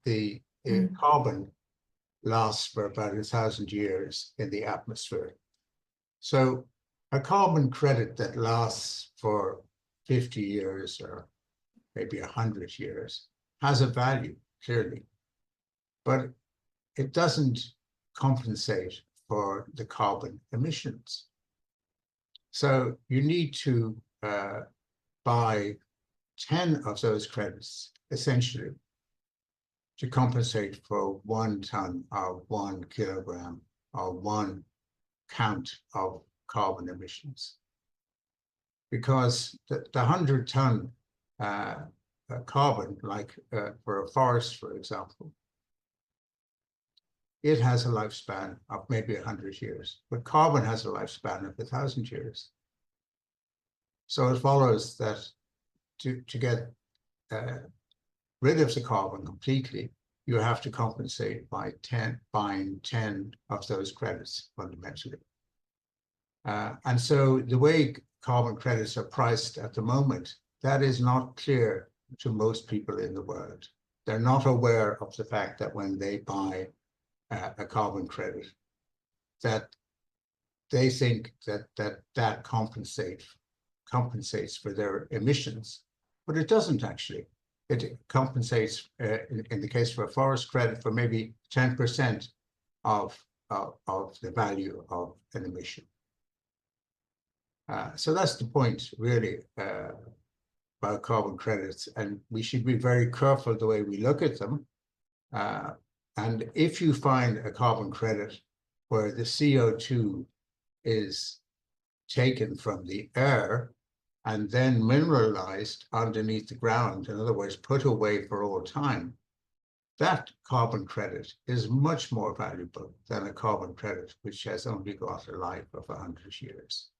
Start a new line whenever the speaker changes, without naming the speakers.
the carbon lasts for about 1,000 years in the atmosphere. So a carbon credit that lasts for 50 years or maybe 100 years has a value, clearly, but it doesn't compensate for the carbon emissions. So you need to buy 10 of those credits, essentially, to compensate for 1 ton or 1 kilogram or 1 count of carbon emissions. Because the 100-ton carbon, like for a forest, for example, it has a lifespan of maybe 100 years, but carbon has a lifespan of 1,000 years. So it follows that to get rid of the carbon completely, you have to compensate by buying 10 of those credits fundamentally. And so the way carbon credits are priced at the moment, that is not clear to most people in the world. They're not aware of the fact that when they buy a carbon credit, that they think that compensates for their emissions, but it doesn't actually. It compensates, in the case for a forest credit, for maybe 10% of the value of an emission. So that's the point, really, about carbon credits, and we should be very careful the way we look at them. And if you find a carbon credit where the CO2 is taken from the air and then mineralized underneath the ground, in other words, put away for all time, that carbon credit is much more valuable than a carbon credit which has only got a life of 100 years.